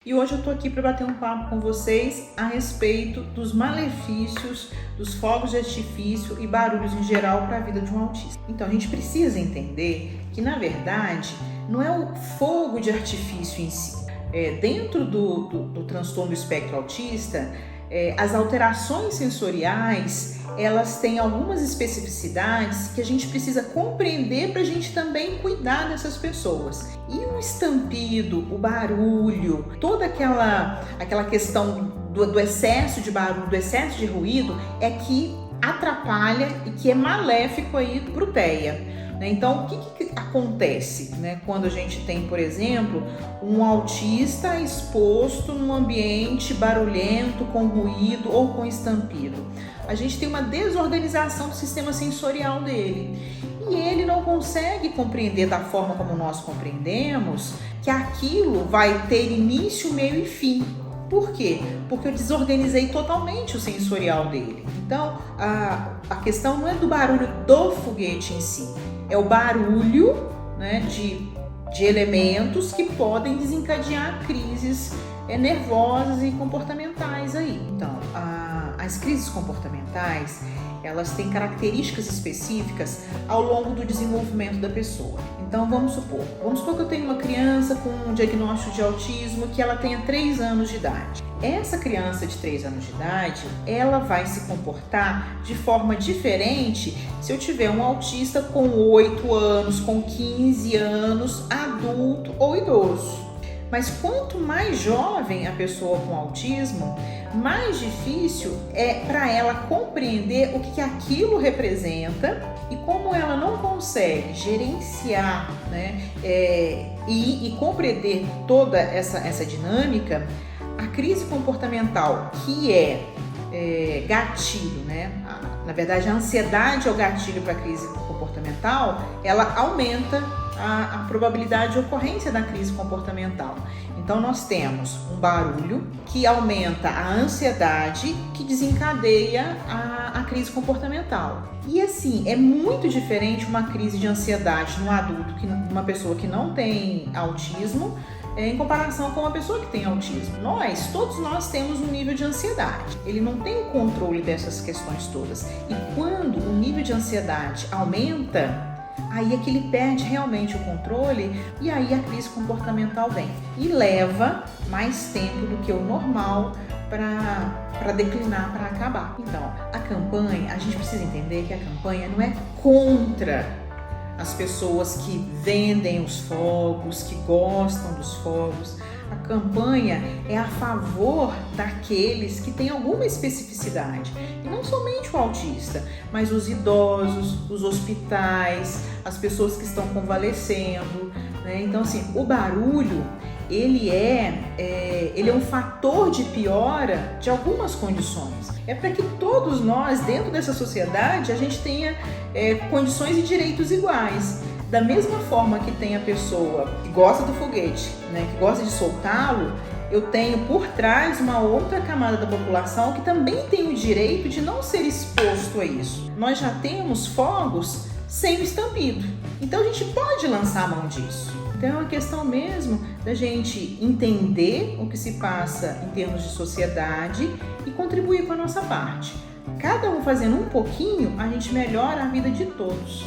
e hoje eu tô aqui para bater um papo com vocês a respeito dos malefícios dos fogos de artifício e barulhos em geral para a vida de um autista. Então a gente precisa entender que, na verdade, não é o fogo de artifício em si. Dentro do transtorno do espectro autista, as alterações sensoriais, elas têm algumas especificidades que a gente precisa compreender para a gente também cuidar dessas pessoas. E o estampido, o barulho, toda aquela questão do excesso de barulho, do excesso de ruído, é que atrapalha e que é maléfico aí para o TEA. Então, o que acontece, quando a gente tem, por exemplo, um autista exposto num ambiente barulhento, com ruído ou com estampido? A gente tem uma desorganização do sistema sensorial dele e ele não consegue compreender da forma como nós compreendemos que aquilo vai ter início, meio e fim. Por quê? Porque eu desorganizei totalmente o sensorial dele. Então, a questão não é do barulho do foguete em si, é o barulho, de elementos que podem desencadear crises nervosas e comportamentais aí. Então, as crises comportamentais, elas têm características específicas ao longo do desenvolvimento da pessoa. Então, vamos supor que eu tenho uma criança com um diagnóstico de autismo que ela tenha 3 anos de idade. Essa criança de 3 anos de idade, ela vai se comportar de forma diferente se eu tiver um autista com 8 anos, com 15 anos, adulto ou idoso. Mas quanto mais jovem a pessoa com autismo, mais difícil é para ela compreender o que aquilo representa e como ela não consegue gerenciar, e compreender toda essa dinâmica. A crise comportamental, que é gatilho, na verdade a ansiedade é o gatilho para a crise comportamental, ela aumenta a probabilidade de ocorrência da crise comportamental. Então nós temos um barulho que aumenta a ansiedade, que desencadeia a crise comportamental. E assim, é muito diferente uma crise de ansiedade no adulto, uma pessoa que não tem autismo, em comparação com uma pessoa que tem autismo. Todos nós temos um nível de ansiedade. Ele não tem controle dessas questões todas. E quando o nível de ansiedade aumenta, aí é que ele perde realmente o controle e aí a crise comportamental vem. E leva mais tempo do que o normal para declinar, para acabar. Então, a campanha, a gente precisa entender que a campanha não é contra as pessoas que vendem os fogos, que gostam dos fogos. A campanha é a favor daqueles que têm alguma especificidade. E não somente o autista, mas os idosos, os hospitais, as pessoas que estão convalescendo. Então, assim, o barulho, ele é um fator de piora de algumas condições. É para que todos nós, dentro dessa sociedade, a gente tenha condições e direitos iguais. Da mesma forma que tem a pessoa que gosta do foguete, que gosta de soltá-lo, eu tenho por trás uma outra camada da população que também tem o direito de não ser exposto a isso. Nós já temos fogos sem o estampido, então a gente pode lançar a mão disso. Então é uma questão mesmo da gente entender o que se passa em termos de sociedade e contribuir com a nossa parte. Cada um fazendo um pouquinho, a gente melhora a vida de todos.